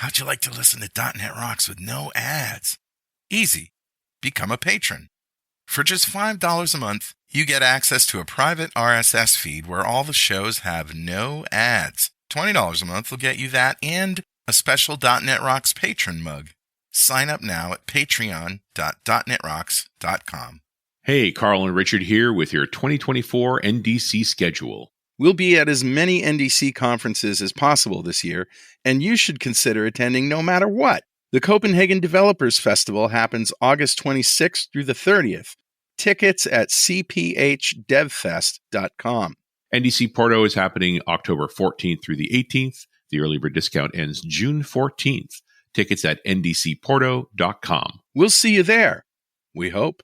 How'd you like to listen to .NET Rocks with no ads? Easy. Become a patron. For just $5 a month, you get access to a private RSS feed where all the shows have no ads. $20 a month will get you that and a special .NET Rocks patron mug. Sign up now at patreon.netrocks.com. Hey, Carl and Richard here with your 2024 NDC schedule. We'll be at as many NDC conferences as possible this year, and you should consider attending no matter what. The Copenhagen Developers Festival happens August 26th through the 30th. Tickets at cphdevfest.com. NDC Porto is happening October 14th through the 18th. The early bird discount ends June 14th. Tickets at ndcporto.com. We'll see you there. We hope.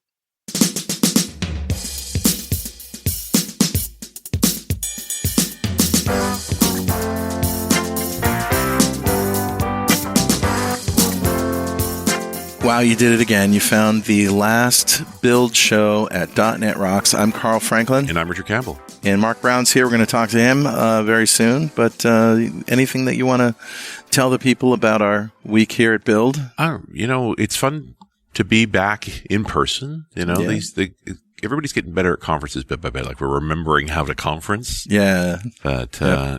Wow, you did it again. You found the last build show at .NET Rocks. I'm Carl Franklin. And I'm Richard Campbell. And Mark Brown's here. We're going to talk to him very soon. But anything that you want to tell the people about our week here at Build? It's fun to be back in person. Everybody's getting better at conferences bit by bit. Like we're remembering how to conference. Yeah. But I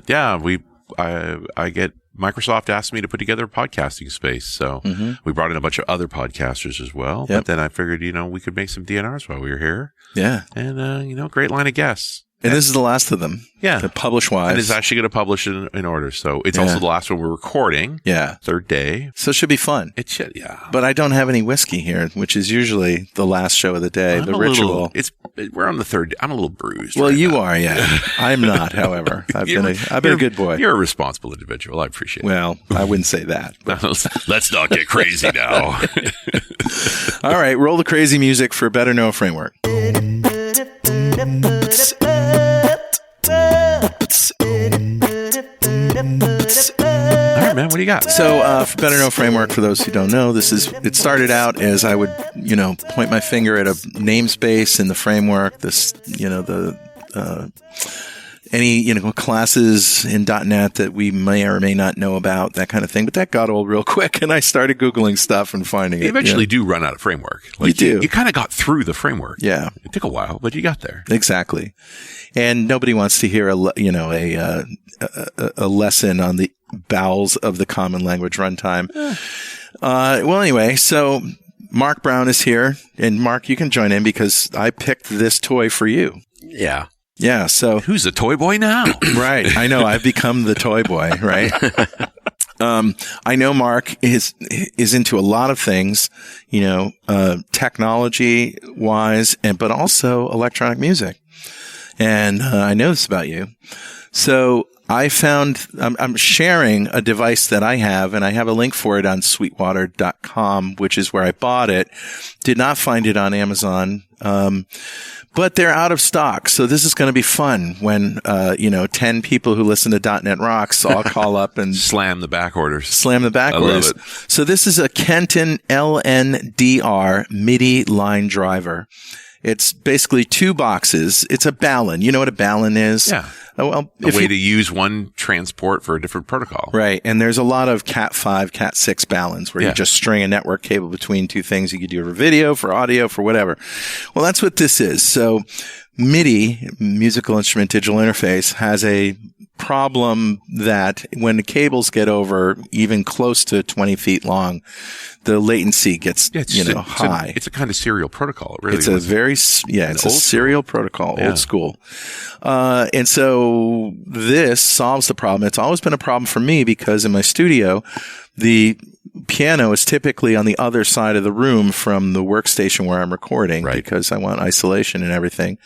get Microsoft asked me to put together a podcasting space. So we brought in a bunch of other podcasters as well. Yep. But then I figured, we could make some DNRs while we were here. Yeah. And, great line of guests. And this is the last of them. Yeah. The publish-wise. And it's actually going to publish in order. So it's also the last one we're recording. Yeah. Third day. So it should be fun. It should, yeah. But I don't have any whiskey here, which is usually the last show of the day, the ritual. We're on the third day. I'm a little bruised. Well, right you now. are, yeah. I'm not, however. I've been a good boy. You're a responsible individual. I appreciate it. Well, I wouldn't say that. Let's not get crazy now. All right. Roll the crazy music for Better Know Framework. All right, man, what do you got? So, for Better Know Framework, for those who don't know, it started out as I would, point my finger at a namespace in the framework, any classes in .NET that we may or may not know about, that kind of thing. But that got old real quick, and I started Googling stuff and finding it. You eventually do run out of framework. You do. You kind of got through the framework. Yeah. It took a while, but you got there. Exactly. And nobody wants to hear a lesson on the bowels of the common language runtime. Well, anyway, so Mark Brown is here, and Mark, you can join in because I picked this toy for you. Yeah. Yeah. So who's the toy boy now? Right. I know. I've become the toy boy. Right. I know Mark is into a lot of things, technology wise, but also electronic music. And I know this about you. So I found, I'm sharing a device that I have, and I have a link for it on sweetwater.com, which is where I bought it. Did not find it on Amazon. But they're out of stock. So this is going to be fun when, 10 people who listen to .NET Rocks all call up and slam the back orders. I love it. So this is a Kenton LNDR MIDI line driver. It's basically two boxes. It's a balun. You know what a balun is? Yeah. Well, a way to use one transport for a different protocol. Right. And there's a lot of Cat5, Cat6 baluns where you just string a network cable between two things. You could do it for video, for audio, for whatever. Well, that's what this is. So MIDI, musical instrument digital interface, has a problem that when the cables get over even close to 20 feet long, the latency gets, high. It's a kind of serial protocol. It really it's a serial protocol, old school. And so this solves the problem. It's always been a problem for me because in my studio, the piano is typically on the other side of the room from the workstation where I'm recording because I want isolation and everything.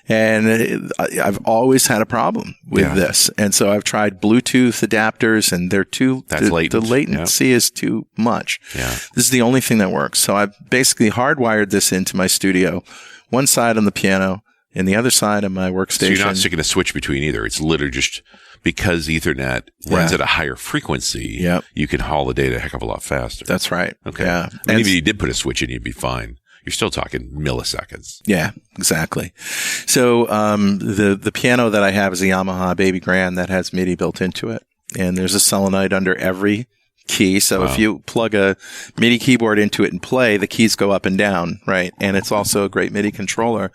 And I've always had a problem with this. And so I've tried Bluetooth adapters and they're the latency is too much. Yeah. This is the only thing that works. So I've basically hardwired this into my studio, one side on the piano and the other side on my workstation. So you're not sticking a switch between either. It's literally just because Ethernet runs at a higher frequency, you can haul the data a heck of a lot faster. That's right. Okay. Yeah. And even if you did put a switch in, you'd be fine. You're still talking milliseconds. Yeah, exactly. So the piano that I have is a Yamaha Baby Grand that has MIDI built into it. And there's a solenoid under every key. So if you plug a MIDI keyboard into it and play, the keys go up and down, right? And it's also a great MIDI controller.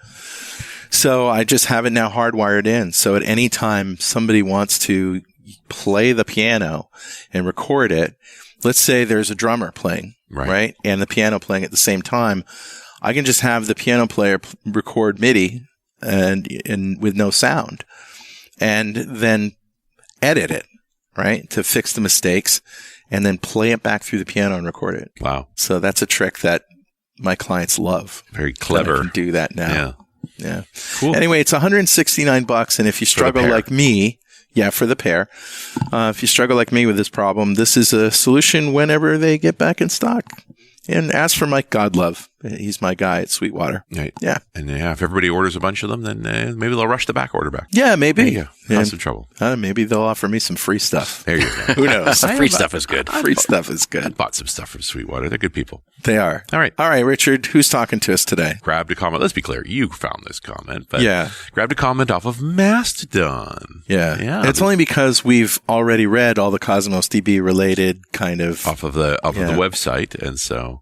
So I just have it now hardwired in. So at any time somebody wants to play the piano and record it, let's say there's a drummer playing, right? And the piano playing at the same time, I can just have the piano player record MIDI and with no sound, and then edit it, right, to fix the mistakes, and then play it back through the piano and record it. Wow. So that's a trick that my clients love. Very clever. I can do that now. Yeah. Cool. Anyway, it's $169, and if you struggle like me, for the pair. If you struggle like me with this problem, this is a solution whenever they get back in stock. And ask for Mike Godlove. He's my guy at Sweetwater. Right. Yeah. And if everybody orders a bunch of them, then maybe they'll rush the back order back. Yeah, maybe. Yeah. Lots of trouble. Maybe they'll offer me some free stuff. There you go. Who knows? Free stuff is good. Free stuff is good. I bought some stuff from Sweetwater. They're good people. They are. All right. All right, Richard, who's talking to us today? Grabbed a comment. Let's be clear. You found this comment. But yeah. Grabbed a comment off of Mastodon. Yeah. It's only because we've already read all the CosmosDB related kind of off of the website. And so,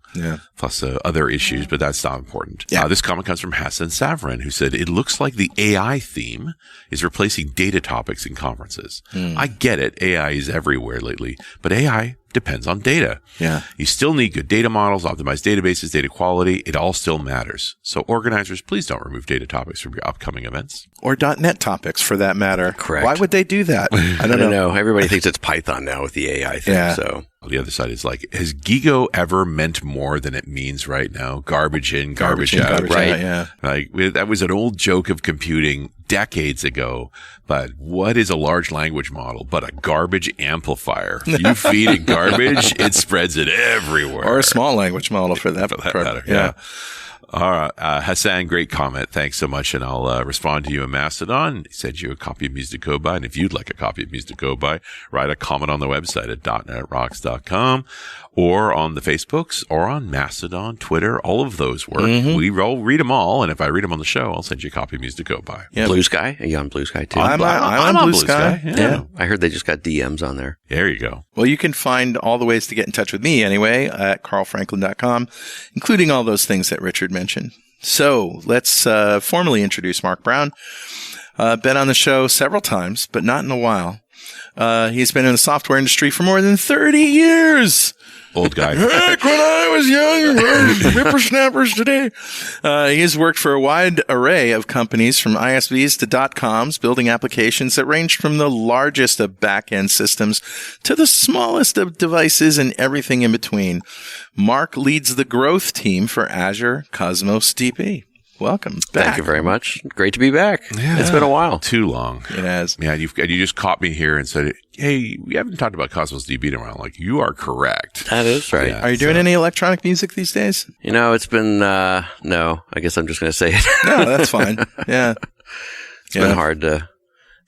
plus other issues, but that's not important. Yeah. This comment comes from Hassan Savran, who said, it looks like the AI theme is replacing data topics in conferences. I get it. AI is everywhere lately, but AI depends on data. Yeah. You still need good data models, optimized databases, data quality. It all still matters. So organizers, please don't remove data topics from your upcoming events. Or .NET topics for that matter. Correct. Why would they do that? I don't know. Everybody thinks it's Python now with the AI thing. Yeah. So the other side is like, has Gigo ever meant more than it means right now? Garbage in, garbage out. Right. Yeah. Like that was an old joke of computing decades ago. But what is a large language model but a garbage amplifier? You feed it garbage, it spreads it everywhere. Or a small language model for that matter. Yeah. All right. Hassan, great comment. Thanks so much. And I'll respond to you in Mastodon. Send you a copy of Music to Go By. And if you'd like a copy of Music to Go By, write a comment on the website at .netrocks.com or on the Facebooks or on Mastodon, Twitter. All of those work. We all read them all. And if I read them on the show, I'll send you a copy of Music to Go By. Yep. Blue Sky? Are you on Blue Sky too? I'm on Blue Sky. Yeah. I heard they just got DMs on there. There you go. Well, you can find all the ways to get in touch with me anyway at carlfranklin.com, including all those things that Richard mentioned. So let's formally introduce Mark Brown. Been on the show several times, but not in a while. He's been in the software industry for more than 30 years. Old guy. Heck, when I was young, whippersnappers today. He has worked for a wide array of companies, from ISVs to .coms, building applications that ranged from the largest of back-end systems to the smallest of devices and everything in between. Mark leads the growth team for Azure CosmosDB. Welcome back. Thank you very much. Great to be back. Yeah. It's been a while. Too long. It has. Yeah, you just caught me here and said, hey, we haven't talked about CosmosDB in a while. Like, you are correct. That is right. Are you doing any electronic music these days? It's been, no. I guess I'm just going to say it. No, that's fine. Yeah. It's been hard to,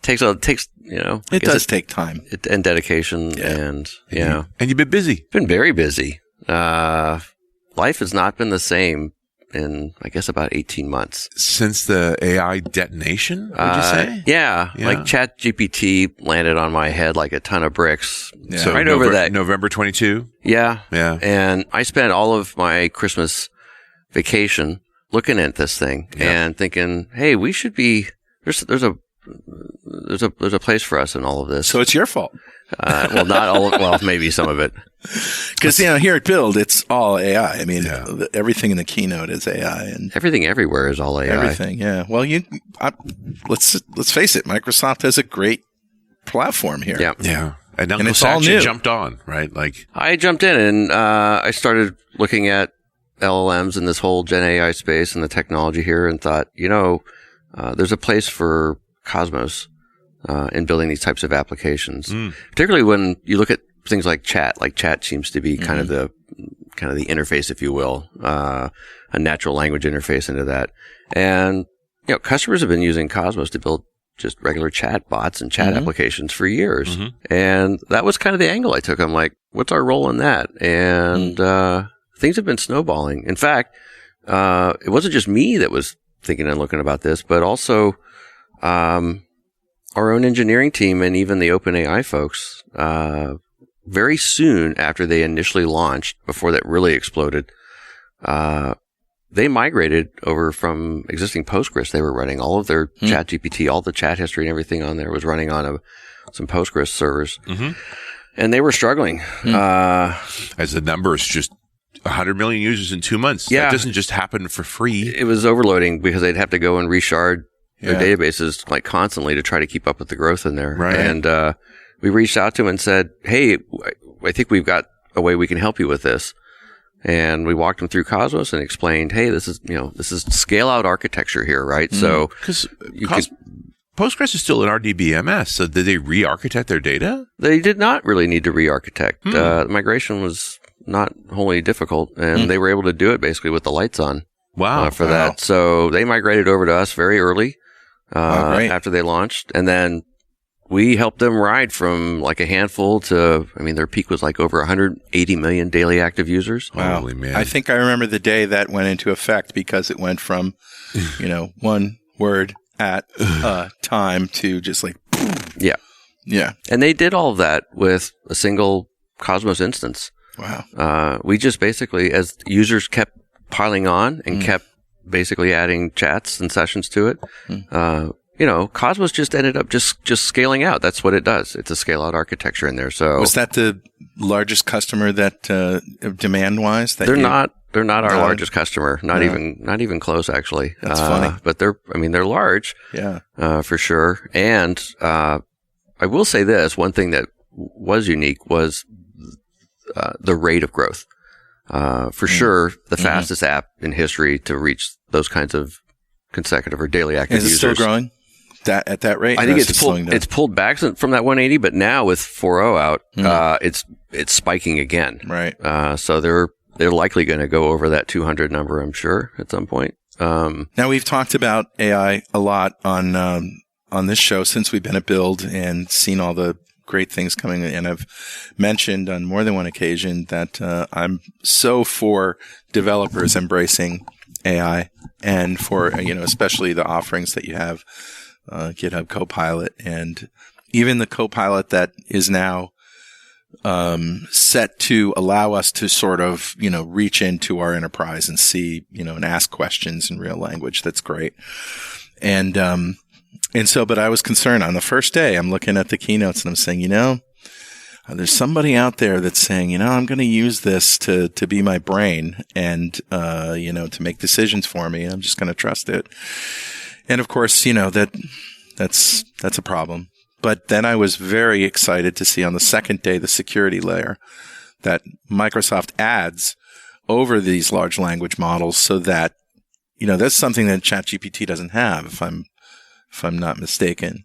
it does take time. And dedication and And you've been busy. Been very busy. Life has not been the same in, I guess, about 18 months. Since the AI detonation, would you say? Yeah. Like ChatGPT landed on my head like a ton of bricks. Yeah. So right over that. November 22? Yeah. Yeah. And I spent all of my Christmas vacation looking at this thing and thinking, hey, we should be, there's a place for us in all of this. So it's your fault. Well, not all of, well, maybe some of it. Because, here at Build, it's all AI. I mean, everything in the keynote is AI. And everything everywhere is all AI. Everything, yeah. Well, let's face it, Microsoft has a great platform here. Yeah. Yeah. And Uncle it's all Satch new. jumped on, right? Like, I jumped in and I started looking at LLMs and this whole Gen AI space and the technology here and thought, there's a place for Cosmos in building these types of applications, particularly when you look at things like chat. Like chat seems to be kind of the interface, if you will, a natural language interface into that. And customers have been using Cosmos to build just regular chat bots and chat applications for years. And that was kind of the angle I took. I'm like, what's our role in that? And things have been snowballing. In fact, it wasn't just me that was thinking and looking about this, but also our own engineering team and even the OpenAI folks very soon after they initially launched, before that really exploded, they migrated over from existing Postgres. They were running all of their ChatGPT, all the chat history and everything on there was running on some Postgres servers. Mm-hmm. And they were struggling. As the numbers just 100 million users in 2 months. Yeah. That doesn't just happen for free. It was overloading because they'd have to go and reshard their databases like constantly to try to keep up with the growth in there. Right. And we reached out to them and said, hey, I think we've got a way we can help you with this. And we walked them through Cosmos and explained, hey, this is scale out architecture here, right? So because Postgres is still an RDBMS. So did they re-architect their data? They did not really need to re-architect. The migration was not wholly difficult, and they were able to do it basically with the lights on. Wow. For that. So they migrated over to us very early after they launched. And then we helped them ride from like a handful to, their peak was like over 180 million daily active users. Wow. Holy man. I think I remember the day that went into effect because it went from, one word at a time to just like, yeah. Yeah. And they did all of that with a single Cosmos instance. Wow. We just basically, as users kept piling on and kept basically adding chats and sessions to it, Cosmos just ended up just scaling out. That's what it does. It's a scale out architecture in there. So was that the largest customer that demand wise? They're not our largest customer. Not even close actually. That's funny. But they're large. Yeah. For sure. And I will say this, one thing that was unique was the rate of growth. For sure, the fastest app in history to reach those kinds of consecutive or daily active users. Is it still growing at that rate? I think it's pulled back from that 180, but now with 4.0 out, it's spiking again. Right. So they're likely going to go over that 200 number, I'm sure, at some point. Now we've talked about AI a lot on this show since we've been at Build and seen all the great things coming. And I've mentioned on more than one occasion that I'm so for developers embracing AI and for, especially the offerings that you have, GitHub Copilot, and even the Copilot that is now set to allow us to sort of, reach into our enterprise and see, and ask questions in real language. That's great. But I was concerned on the first day. I'm looking at the keynotes and I'm saying, there's somebody out there that's saying, I'm going to use this to be my brain and, to make decisions for me. And I'm just going to trust it. And of course, that's a problem. But then I was very excited to see on the second day, the security layer that Microsoft adds over these large language models so that, that's something that ChatGPT doesn't have, if I'm not mistaken,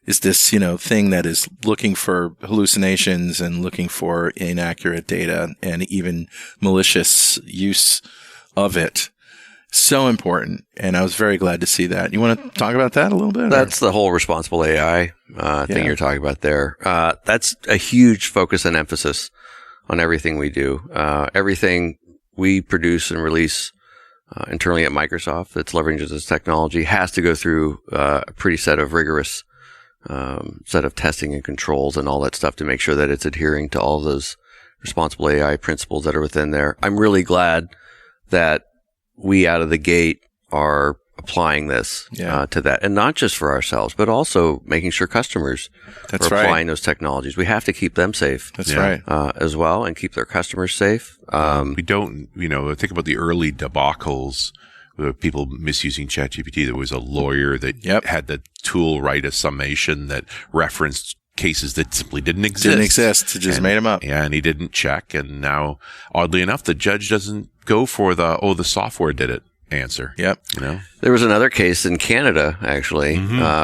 is this, thing that is looking for hallucinations and looking for inaccurate data and even malicious use of it. So important. And I was very glad to see that. You want to talk about that a little bit? That's the whole responsible AI thing you're talking about there. That's a huge focus and emphasis on everything we do. Everything we produce and release internally at Microsoft that's leverages this technology has to go through a pretty set of rigorous set of testing and controls and all that stuff to make sure that it's adhering to all those responsible AI principles that are within there. I'm really glad that we out of the gate are applying this to that, and not just for ourselves, but also making sure customers are applying those technologies. We have to keep them safe. That's right. As well, and keep their customers safe. We don't, think about the early debacles with people misusing ChatGPT. There was a lawyer that had the tool write a summation that referenced cases that simply didn't exist. It just made them up. Yeah, and he didn't check. And now, oddly enough, the judge doesn't go for the software did it answer. Yep. There was another case in Canada, actually,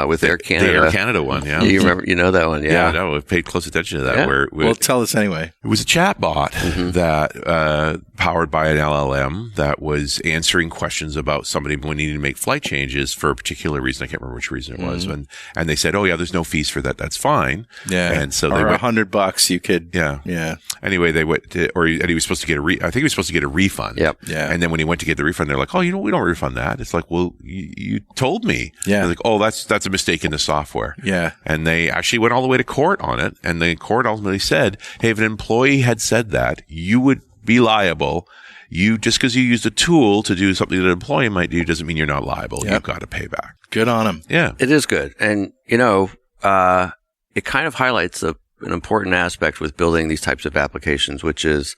with Air Canada. The Air Canada one, yeah. You remember, that one, yeah. Yeah, no, we've paid close attention to that. Yeah. Well, tell us anyway. It was a chat bot that, powered by an LLM that was answering questions about somebody when needing to make flight changes for a particular reason. I can't remember which reason it was. And they said, oh yeah, there's no fees for that. That's fine. Yeah. And so or $100 you could. Yeah. Yeah. Anyway, they went to, and he was supposed to get I think he was supposed to get a refund. Yep. Yeah. And then when he went to get the refund, they're like, "Oh, we don't refund that." It's like, "Well, you told me." Yeah. They're like, "Oh, that's a mistake in the software." Yeah. And they actually went all the way to court on it. And the court ultimately said, "Hey, if an employee had said that, you would be liable. Just because you used a tool to do something that an employee might do doesn't mean you're not liable. Yep. You've got to pay back." Good on him. Yeah. It is good. And, it kind of highlights an important aspect with building these types of applications, which is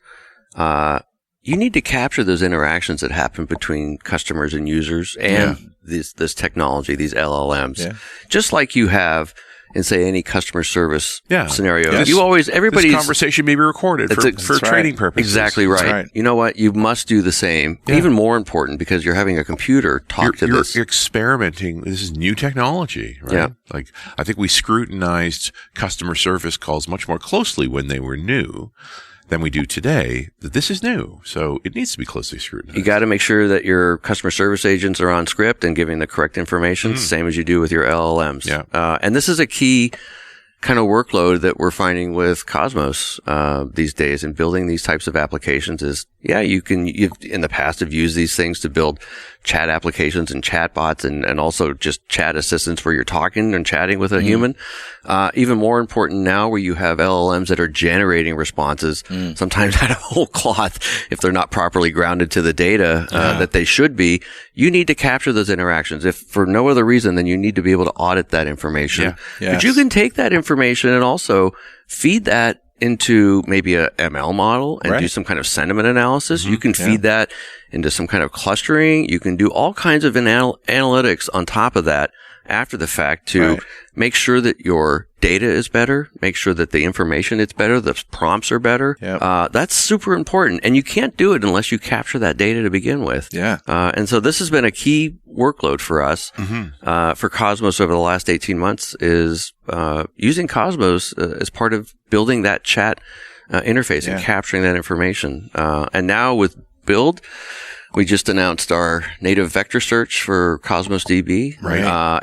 you need to capture those interactions that happen between customers and users and this technology, these LLMs. Yeah. Just like you have in, say, any customer service scenario. Yeah. This conversation may be recorded for training purposes. Exactly right. Right. You know what? You must do the same. Yeah. Even more important, because you're having a computer talk to this. You're experimenting. This is new technology, right? Yeah. Like, I think we scrutinized customer service calls much more closely when they were new than we do today. That this is new, so it needs to be closely scrutinized. You got to make sure that your customer service agents are on script and giving the correct information, same as you do with your LLMs. Yeah. And this is a key kind of workload that we're finding with Cosmos these days in building these types of applications. Is you've in the past have used these things to build chat applications and chat bots and also just chat assistants where you're talking and chatting with a human. Even more important now, where you have LLMs that are generating responses, sometimes out of whole cloth if they're not properly grounded to the data that they should be. You need to capture those interactions. If for no other reason, then you need to be able to audit that information. Yeah. Yes. But you can take that information and also feed that into maybe a ML model and do some kind of sentiment analysis. You can feed that into some kind of clustering. You can do all kinds of analytics on top of that after the fact to make sure that your data is better, make sure that the information is better, the prompts are better. Yep. That's super important. And you can't do it unless you capture that data to begin with. Yeah. And so this has been a key workload for us, for Cosmos over the last 18 months is, using Cosmos as part of building that chat, interface and capturing that information. And now with Build, we just announced our native vector search for CosmosDB,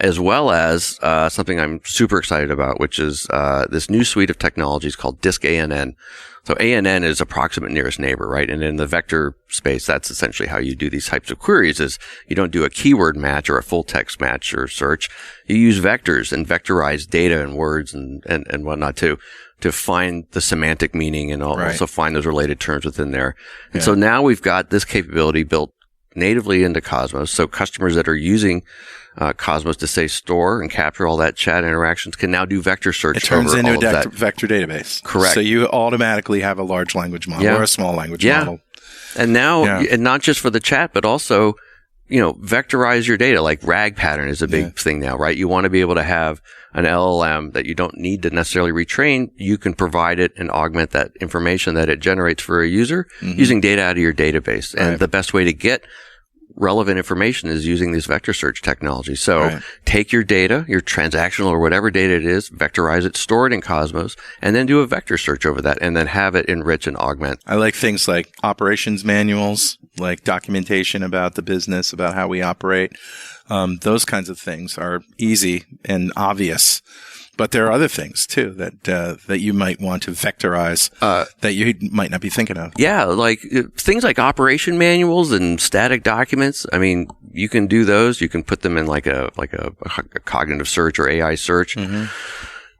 as well as something I'm super excited about, which is this new suite of technologies called Disk ANN. So ANN is approximate nearest neighbor, right? And in the vector space, that's essentially how you do these types of queries. Is you don't do a keyword match or a full text match or search. You use vectors and vectorize data and words and whatnot to find the semantic meaning and also find those related terms within there. And so now we've got this capability built natively into Cosmos. So customers that are using Cosmos to say store and capture all that chat interactions can now do vector search. It turns into a vector database. Correct. So you automatically have a large language model or a small language model. And now, and not just for the chat, but also, vectorize your data. Like RAG pattern is a big thing now, right? You want to be able to have an LLM that you don't need to necessarily retrain. You can provide it and augment that information that it generates for a user using data out of your database. And the best way to get relevant information is using these vector search technology. So take your data, your transactional or whatever data it is, vectorize it, store it in Cosmos, and then do a vector search over that and then have it enrich and augment. I like things like operations manuals, like documentation about the business, about how we operate. Those kinds of things are easy and obvious. But there are other things too that you might want to vectorize that you might not be thinking of. Yeah, like things like operation manuals and static documents. I mean, you can do those. You can put them in like a cognitive search or AI search.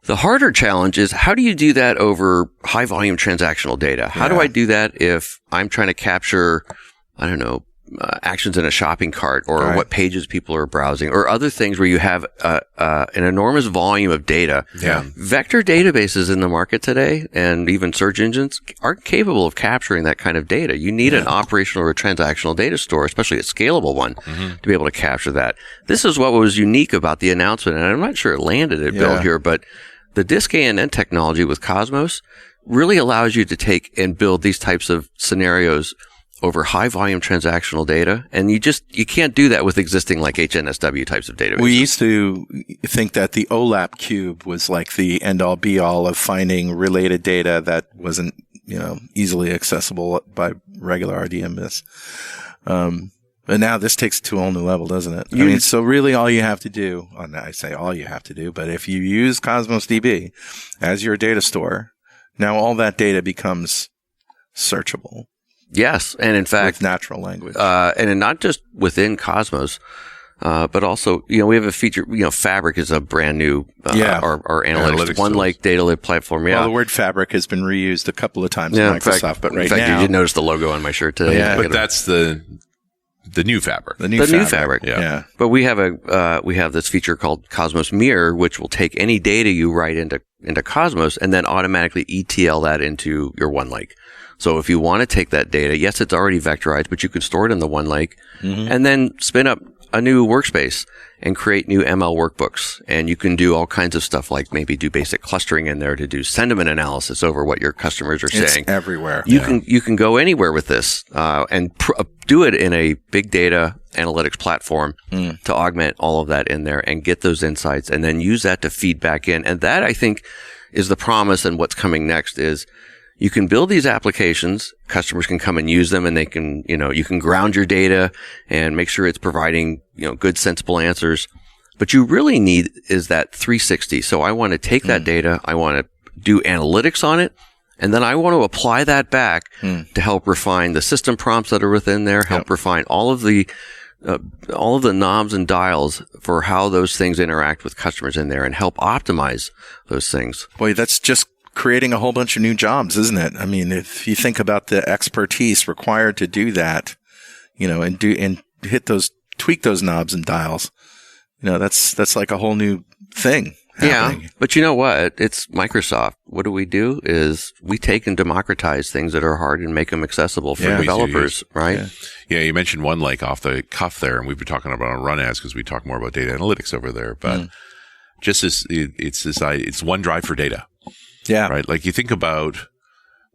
The harder challenge is how do you do that over high volume transactional data? How do I do that if I'm trying to capture, I don't know, actions in a shopping cart or what pages people are browsing or other things where you have an enormous volume of data. Vector databases in the market today and even search engines aren't capable of capturing that kind of data. You need an operational or transactional data store, especially a scalable one, to be able to capture that. This is what was unique about the announcement, and I'm not sure it landed at Build here, but the Disk ANN technology with Cosmos really allows you to take and build these types of scenarios over high volume transactional data. And you can't do that with existing like HNSW types of databases. We used to think that the OLAP cube was like the end all be all of finding related data that wasn't, easily accessible by regular RDMs. But now this takes it to a whole new level, doesn't it? So really all you have to do, I say all you have to do, but if you use Cosmos DB as your data store, now all that data becomes searchable. Yes. And in fact, with natural language. And not just within Cosmos, but also, we have a feature, Fabric is a brand new, our analytics OneLake data lake platform. Yeah. Well, the word Fabric has been reused a couple of times in Microsoft, but right now. You did notice the logo on my shirt today. Yeah. But that's the new Fabric. The new Fabric. Yeah. But we have this feature called Cosmos Mirror, which will take any data you write into Cosmos and then automatically ETL that into your OneLake. So if you want to take that data, yes, it's already vectorized, but you can store it in the OneLake and then spin up a new workspace and create new ML workbooks. And you can do all kinds of stuff like maybe do basic clustering in there to do sentiment analysis over what your customers are saying. It's everywhere. You can go anywhere with this, and do it in a big data analytics platform to augment all of that in there and get those insights and then use that to feed back in. And that, I think, is the promise. And what's coming next is you can build these applications, customers can come and use them, and they can, you can ground your data and make sure it's providing, good, sensible answers. But you really need is that 360. So I want to take that data, I want to do analytics on it, and then I want to apply that back to help refine the system prompts that are within there, help refine all of the knobs and dials for how those things interact with customers in there and help optimize those things. Boy, that's just creating a whole bunch of new jobs, isn't it? I mean, if you think about the expertise required to do that, and tweak those knobs and dials, that's like a whole new thing happening. Yeah, but you know what? It's Microsoft. What do? Is we take and democratize things that are hard and make them accessible for developers, right? Yeah, you mentioned OneLake off the cuff there, and we've been talking about on RunAs because we talk more about data analytics over there. But just as it's OneDrive for data. Yeah. Right. Like you think about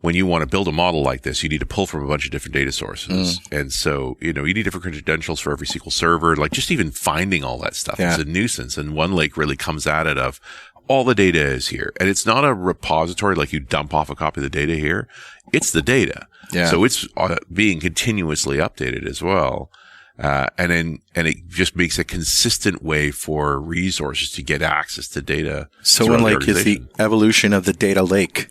when you want to build a model like this, you need to pull from a bunch of different data sources. And so, you need different credentials for every SQL server. Like just even finding all that stuff is a nuisance. And OneLake really comes at it of all the data is here. And it's not a repository like you dump off a copy of the data here. It's the data. Yeah. So it's being continuously updated as well. And it just makes a consistent way for resources to get access to data. So OneLake is the evolution of the data lake,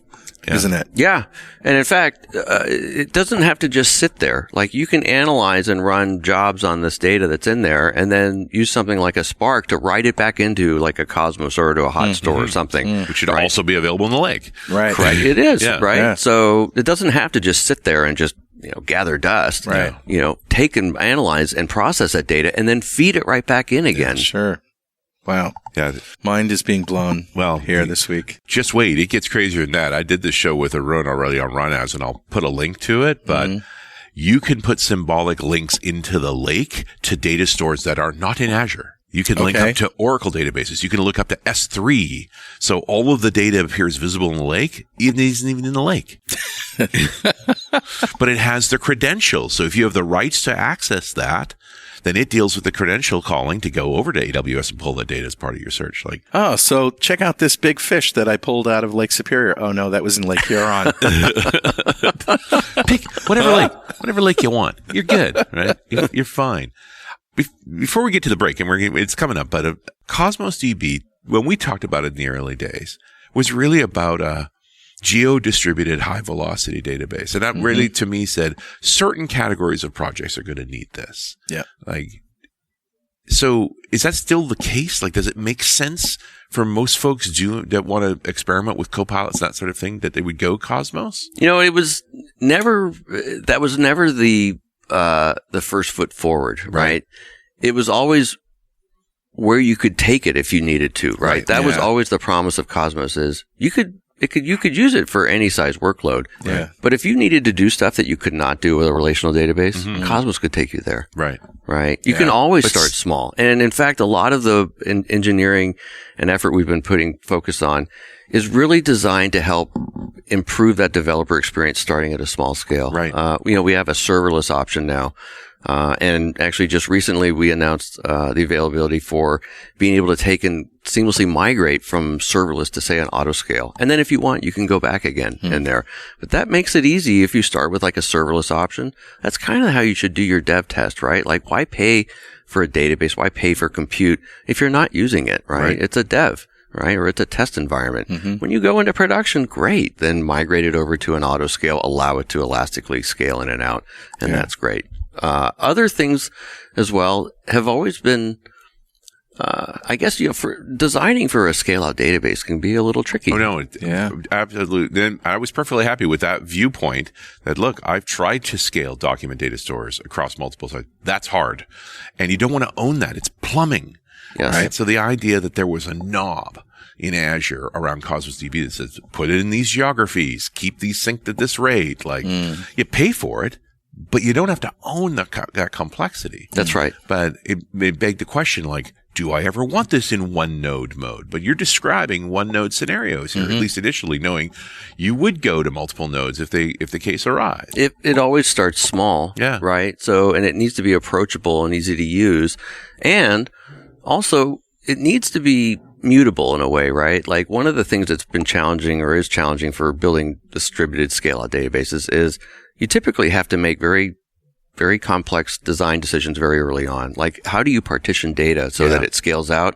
isn't it? Yeah. And in fact, it doesn't have to just sit there. Like you can analyze and run jobs on this data that's in there and then use something like a Spark to write it back into like a Cosmos or to a hot store or something. Which should also be available in the lake. Right. Correct. It is, right? Yeah. So it doesn't have to just sit there and just gather dust, right? Take and analyze and process that data and then feed it right back in again. Yeah, sure. Wow. Yeah. Mind is being blown here this week. Just wait. It gets crazier than that. I did this show with Arun already on RunAs, and I'll put a link to it, but you can put symbolic links into the lake to data stores that are not in Azure. You can link up to Oracle databases. You can look up to S3. So all of the data appears visible in the lake. It isn't even in the lake. But it has the credentials. So if you have the rights to access that, then it deals with the credential calling to go over to AWS and pull the data as part of your search. So check out this big fish that I pulled out of Lake Superior. Oh no, that was in Lake Huron. Pick whatever lake you want. You're good, right? You're fine. Before we get to the break, and it's coming up, but CosmosDB, when we talked about it in the early days, was really about a geo-distributed high-velocity database. And that really, to me, said certain categories of projects are going to need this. Yeah. So is that still the case? Does it make sense for most folks that want to experiment with copilots, that sort of thing, that they would go Cosmos? It was never the first foot forward, right? It was always where you could take it if you needed to, right? That was always the promise of Cosmos is you could use it for any size workload. Yeah. But if you needed to do stuff that you could not do with a relational database, Cosmos could take you there. Right. You can always start small. And in fact, a lot of the engineering and effort we've been putting focus on is really designed to help improve that developer experience starting at a small scale. Right. We have a serverless option now. And actually just recently we announced, the availability for being able to take and seamlessly migrate from serverless to say an autoscale. And then if you want, you can go back again in there. But that makes it easy if you start with like a serverless option. That's kind of how you should do your dev test, right? Like why pay for a database? Why pay for compute if you're not using it, right? It's a dev. right? Or it's a test environment. When you go into production, great. Then migrate it over to an auto scale, allow it to elastically scale in and out. And that's great. Other things as well have always been, I guess, for designing for a scale-out database can be a little tricky. Oh, no. Absolutely. Then I was perfectly happy with that viewpoint that, look, I've tried to scale document data stores across multiple sites. That's hard. And you don't want to own that. It's plumbing. Yes. Right? So the idea that there was a knob in Azure around Cosmos DB that says, put it in these geographies, keep these synced at this rate. Like, you pay for it, but you don't have to own that complexity. That's right. But it begged the question, like, do I ever want this in one node mode? But you're describing one node scenarios here, at least initially, knowing you would go to multiple nodes if the case arise. It always starts small. Yeah. Right. So, and it needs to be approachable and easy to use. And also it needs to be mutable in a way, right? Like one of the things that's been challenging or is challenging for building distributed scale-out databases is you typically have to make very, very complex design decisions very early on. Like, how do you partition data so that it scales out?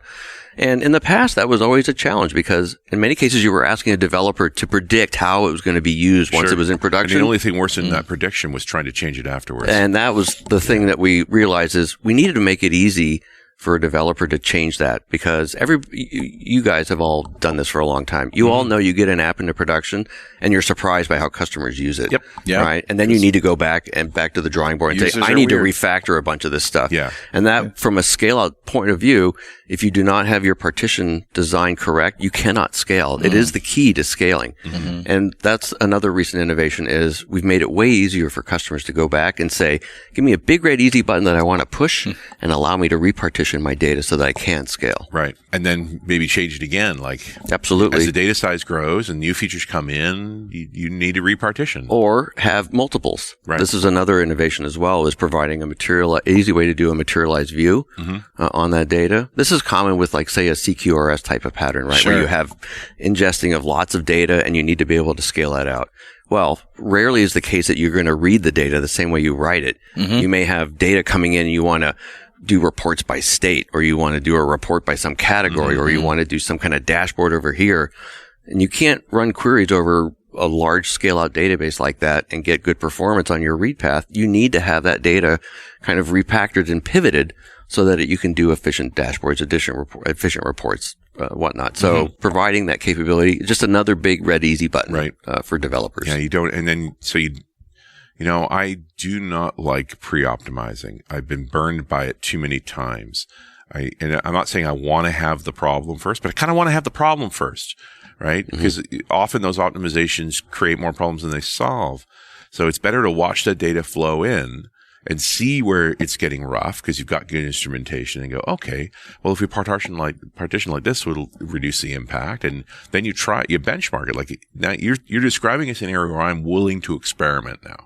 And in the past, that was always a challenge because in many cases, you were asking a developer to predict how it was going to be used once it was in production. And the only thing worse than that prediction was trying to change it afterwards. And that was the thing that we realized is we needed to make it easy for a developer to change that because you guys have all done this for a long time. You all know you get an app into production and you're surprised by how customers use it. Yep. Right. And then you need to go back to the drawing board and say, I need to refactor a bunch of this stuff. Yeah. And that from a scale out point of view, if you do not have your partition design correct, you cannot scale. It is the key to scaling. And that's another recent innovation is we've made it way easier for customers to go back and say, give me a big red easy button that I want to push and allow me to repartition my data so that I can scale. Right. And then maybe change it again. Like, absolutely. As the data size grows and new features come in, you need to repartition. Or have multiples. Right. This is another innovation as well, is providing easy way to do a materialized view on that data. This is common with, like, say, a CQRS type of pattern, right? Sure. Where you have ingesting of lots of data and you need to be able to scale that out. Well, rarely is the case that you're going to read the data the same way you write it. You may have data coming in and you want to do reports by state, or you want to do a report by some category, or you want to do some kind of dashboard over here. And you can't run queries over a large scale out database like that and get good performance on your read path. You need to have that data kind of repackaged and pivoted so that you can do efficient dashboards, efficient reports, whatnot. So providing that capability, just another big red easy button for developers. Yeah, you don't, and then, so I do not like pre-optimizing. I've been burned by it too many times. And I'm not saying I want to have the problem first, but I kind of want to have the problem first, right? Because often those optimizations create more problems than they solve. So it's better to watch that data flow in and see where it's getting rough because you've got good instrumentation and go, okay, well, if we partition like this, it'll reduce the impact. And then you benchmark it. Like now you're describing a scenario where I'm willing to experiment now.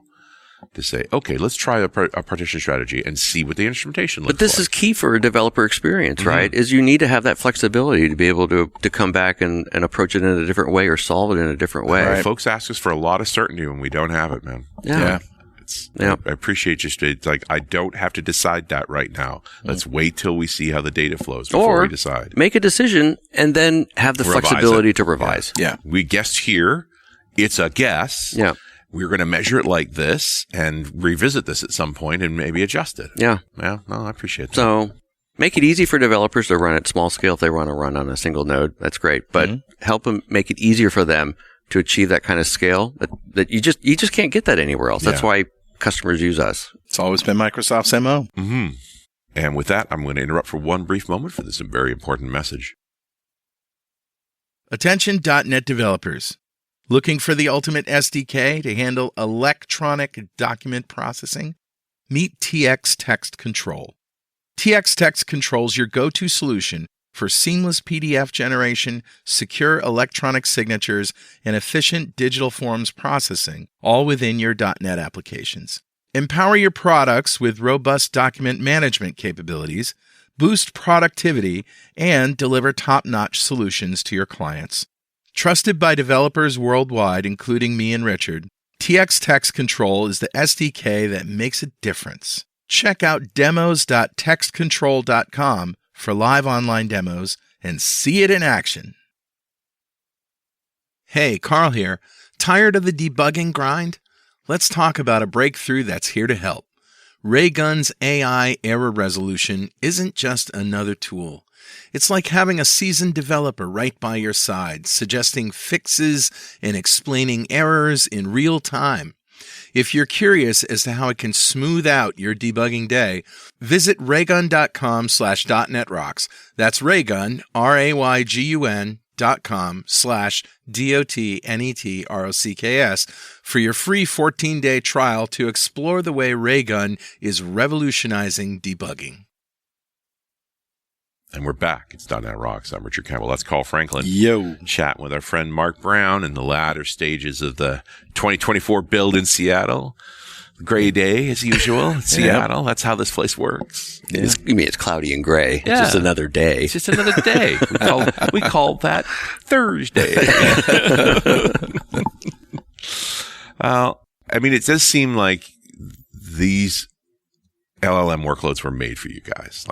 To say, okay, let's try a partition strategy and see what the instrumentation looks like. But this is key for a developer experience, right? Is you need to have that flexibility to be able to come back and approach it in a different way or solve it in a different way. Right. Folks ask us for a lot of certainty when we don't have it, man. Yeah. I appreciate it's like, I don't have to decide that right now. Let's wait till we see how the data flows before we decide. Make a decision and then have the flexibility to revise. Yeah. We guessed here. It's a guess. Yeah. We're going to measure it like this and revisit this at some point and maybe adjust it. Yeah. Yeah. No, I appreciate that. So make it easy for developers to run at small scale if they want to run on a single node. That's great. But help them make it easier for them to achieve that kind of scale that you just can't get that anywhere else. That's why customers use us. It's always been Microsoft's MO. And with that, I'm going to interrupt for one brief moment for this very important message. Attention .NET developers. Looking for the ultimate SDK to handle electronic document processing? Meet TX Text Control. TX Text Control is your go-to solution for seamless PDF generation, secure electronic signatures, and efficient digital forms processing, all within your .NET applications. Empower your products with robust document management capabilities, boost productivity, and deliver top-notch solutions to your clients. Trusted by developers worldwide, including me and Richard, TX Text Control is the SDK that makes a difference. Check out demos.textcontrol.com for live online demos and see it in action. Hey, Carl here. Tired of the debugging grind? Let's talk about a breakthrough that's here to help. Raygun's AI error resolution isn't just another tool. It's like having a seasoned developer right by your side, suggesting fixes and explaining errors in real time. If you're curious as to how it can smooth out your debugging day, visit raygun.com/.netrocks. That's Raygun, RAYGUN.com/DOTNETROCKS for your free 14-day trial to explore the way Raygun is revolutionizing debugging. And we're back. It's .NET Rocks. I'm Richard Campbell. That's Carl Franklin. Yo. Chatting with our friend Mark Brown in the latter stages of the 2024 build in Seattle. Gray day as usual in Seattle. That's how this place works. Yeah. You mean it's cloudy and gray? Yeah. It's just another day. It's just another day. We call that Thursday. I mean, it does seem like these LLM workloads were made for you guys.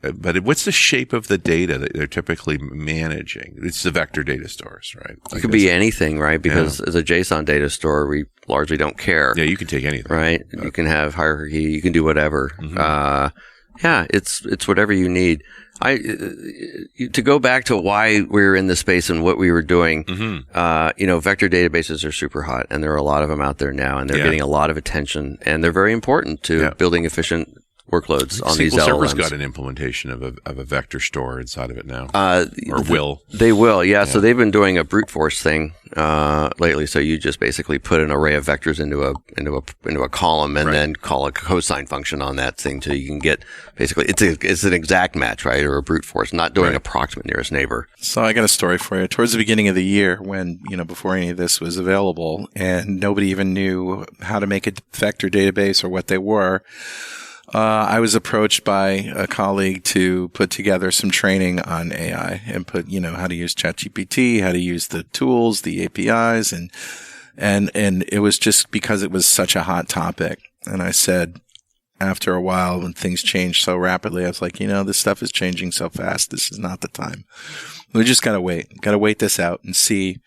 But what's the shape of the data that they're typically managing? It's the vector data stores, right? It could be anything, right? Because as a JSON data store, we largely don't care. Yeah, you can take anything. Right? You can have hierarchy. You can do whatever. Mm-hmm. It's whatever you need. To go back to why we were in this space and what we were doing, vector databases are super hot, and there are a lot of them out there now, and they're getting a lot of attention, and they're very important to building efficient worklately on these LLMs. SQL Server's got an implementation of a vector store inside of it now, or will. They will, yeah. So they've been doing a brute force thing lately. So you just basically put an array of vectors into a column, and then call a cosine function on that thing, so you can get basically it's an exact match, right, or a brute force, not doing approximate nearest neighbor. So I got a story for you. Towards the beginning of the year, when before any of this was available, and nobody even knew how to make a vector database or what they were. I was approached by a colleague to put together some training on AI and put, how to use ChatGPT, how to use the tools, the APIs, and it was just because it was such a hot topic. And I said, after a while, when things changed so rapidly, I was like, this stuff is changing so fast. This is not the time. We just gotta wait this out and see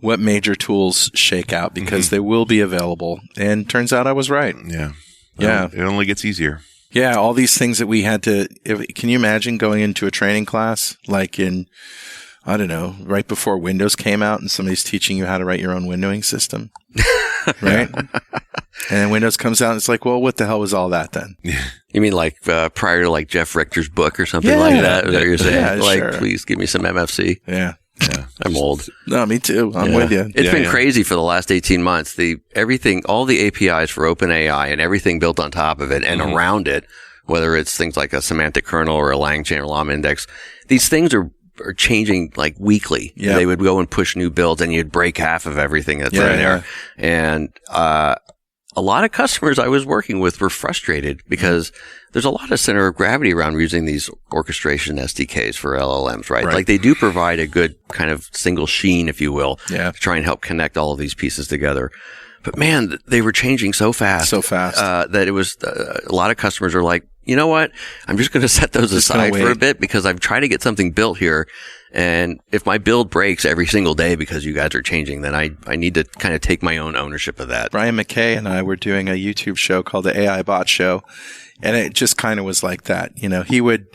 what major tools shake out, because they will be available. And turns out I was right. Yeah. Yeah. It only gets easier. Yeah. All these things that we had to, can you imagine going into a training class like in, I don't know, right before Windows came out and somebody's teaching you how to write your own windowing system? Right? And then Windows comes out and it's like, well, what the hell was all that then? You mean like prior to like Jeff Richter's book or something like that? Is that what you're saying? Sure. Please give me some MFC. Yeah. Yeah. I'm old. No, me too. I'm with you. It's been crazy for the last 18 months. All the APIs for OpenAI and everything built on top of it and around it, whether it's things like a semantic kernel or a LangChain or Llama index, these things are changing like weekly. Yeah. They would go and push new builds, and you'd break half of everything that's in there. And a lot of customers I was working with were frustrated because there's a lot of center of gravity around using these orchestration SDKs for LLMs, right? Like they do provide a good kind of single sheen, if you will, to try and help connect all of these pieces together. But man, they were changing so fast. That it was, a lot of customers are like, you know what? I'm just going to set those aside for a bit, because I'm trying to get something built here. And if my build breaks every single day because you guys are changing, then I need to kind of take my own ownership of that. Brian McKay and I were doing a YouTube show called the AI Bot Show. And it just kind of was like that. He would,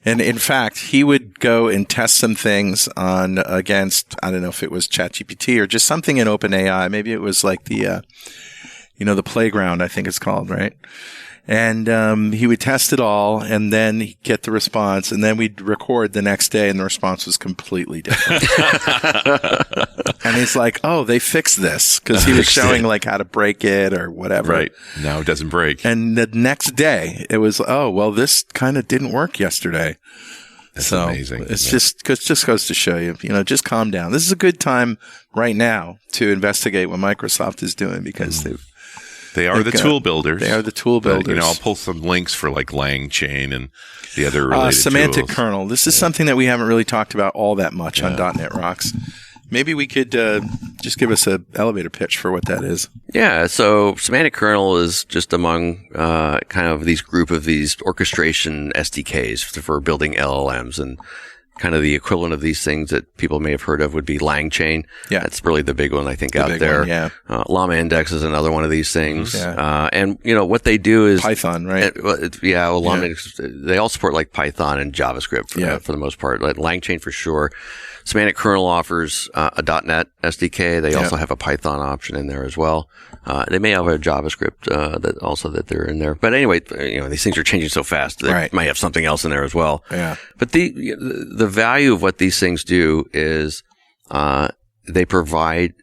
and in fact, he would go and test some things against, I don't know if it was ChatGPT or just something in OpenAI. Maybe it was like the playground, I think it's called, right? And he would test it all, and then he'd get the response, and then we'd record the next day, and the response was completely different. And he's like, oh, they fixed this, because he was showing like how to break it or whatever. Right. Now it doesn't break. And the next day, it was, oh, well, this kind of didn't work yesterday. That's amazing. It's just goes to show you, just calm down. This is a good time right now to investigate what Microsoft is doing, because they are the tool builders. They are the tool builders. I'll pull some links for like LangChain and the other related semantic tools. kernel. This is something that we haven't really talked about all that much on .NET Rocks. Maybe we could just give us an elevator pitch for what that is. Yeah, so semantic kernel is just among kind of these group of these orchestration SDKs for building LLMs. And kind of the equivalent of these things that people may have heard of would be LangChain. Yeah. That's really the big one, I think, out there. One, yeah. Llama Index is another one of these things. Yeah. And, what they do is Python, right? Llama Index, they all support like Python and JavaScript for the most part. Like LangChain for sure. Semantic Kernel offers a .NET SDK. They also have a Python option in there as well. They may have a JavaScript that they're in there. But anyway, these things are changing so fast. They might have something else in there as well. Yeah. But the value of what these things do is they provide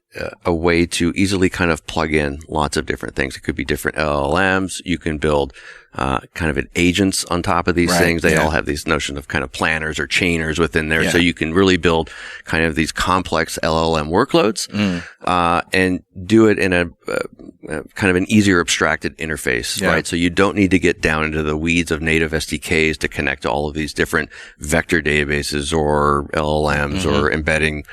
a way to easily kind of plug in lots of different things. It could be different LLMs. You can build kind of agents on top of these things. They all have these notion of kind of planners or chainers within there. So you can really build kind of these complex LLM workloads and do it in a kind of an easier abstracted interface, right? So you don't need to get down into the weeds of native SDKs to connect to all of these different vector databases or LLMs or embedding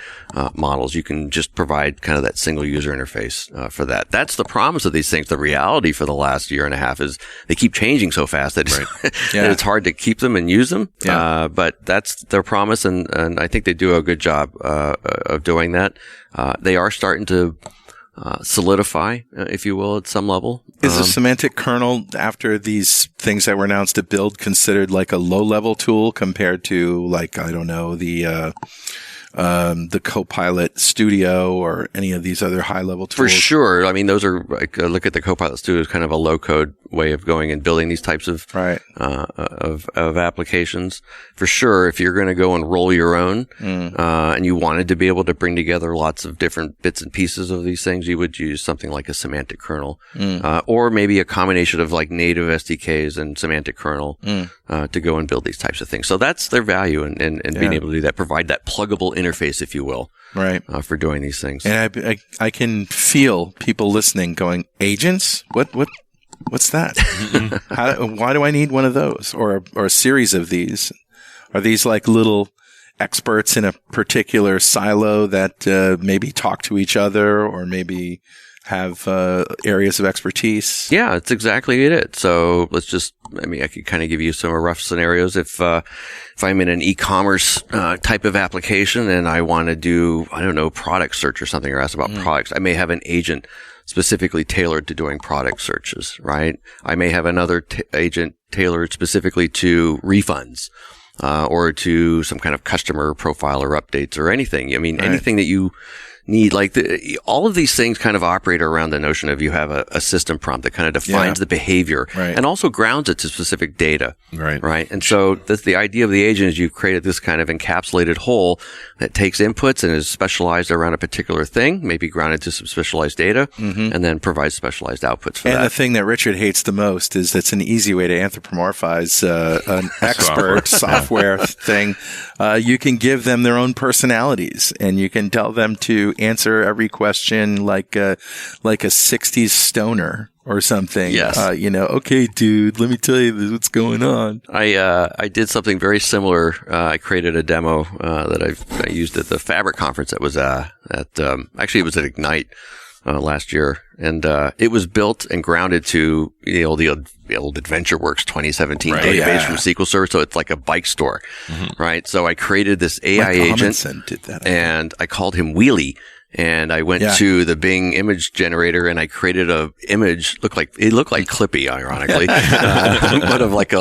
models. You can just provide kind of that single user interface for that. That's the promise of these things. The reality for the last year and a half is they keep changing so fast that, that it's hard to keep them and use them. But that's their promise, and I think they do a good job of doing that. They are starting to solidify, if you will, at some level. Is the semantic kernel, after these things that were announced to build, considered like a low-level tool compared to, like, I don't know, the Copilot Studio or any of these other high-level tools? For sure. I mean, those are, like, look at the Copilot Studio as kind of a low-code way of going and building these types of of applications. For sure, if you're going to go and roll your own, and you wanted to be able to bring together lots of different bits and pieces of these things, you would use something like a semantic kernel, or maybe a combination of like native SDKs and semantic kernel to go and build these types of things. So that's their value in being able to do that, provide that pluggable interface, if you will, for doing these things. And I can feel people listening going, agents? What's that? Why do I need one of those or a series of these? Are these like little experts in a particular silo that maybe talk to each other or maybe have areas of expertise? Yeah, that's exactly it. So I could kind of give you some rough scenarios. If I'm in an e-commerce type of application and I want to do, I don't know, product search or something, or ask about products, I may have an agent specifically tailored to doing product searches, right? I may have another agent tailored specifically to refunds, or to some kind of customer profile or updates or anything. I mean, anything that you need, like all of these things kind of operate around the notion of you have a system prompt that kind of defines the behavior and also grounds it to specific data. Right. And so that's the idea of the agent is you've created this kind of encapsulated whole that takes inputs and is specialized around a particular thing, maybe grounded to some specialized data, and then provides specialized outputs for that. And the thing that Richard hates the most is it's an easy way to anthropomorphize an expert software thing. You can give them their own personalities and you can tell them to answer every question like a 60s stoner or something. Yes. Okay, dude, let me tell you what's going on. I did something very similar. I created a demo that I used at the Fabric conference that was actually it was at Ignite last year, and it was built and grounded to the old AdventureWorks 2017 database from SQL Server. So it's like a bike store, right? So I created this AI agent, did that, and I called him Wheelie. And I went to the Bing image generator and I created a image. It looked like Clippy, ironically, but of like a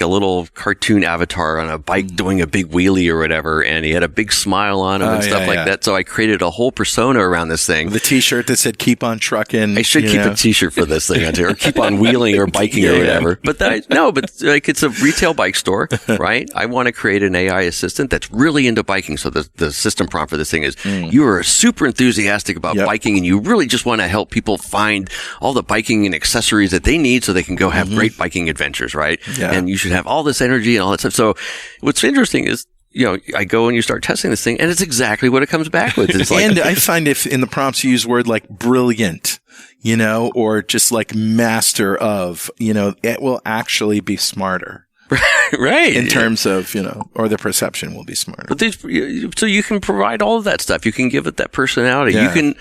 little cartoon avatar on a bike doing a big wheelie or whatever. And he had a big smile on him and stuff like that. So I created a whole persona around this thing. The t-shirt that said "Keep on trucking." I should keep a t-shirt for this thing, or keep on wheeling or biking or whatever. But like it's a retail bike store, right? I want to create an AI assistant that's really into biking. So the system prompt for this thing is, you are super enthusiastic about biking and you really just want to help people find all the biking and accessories that they need so they can go have great biking adventures, right? Yeah. And you should have all this energy and all that stuff. So what's interesting is, I go and you start testing this thing and it's exactly what it comes back with. It's like, and I find if in the prompts you use word like brilliant, or just like master of, it will actually be smarter. Right. In terms of, or the perception will be smarter. But so you can provide all of that stuff. You can give it that personality. You can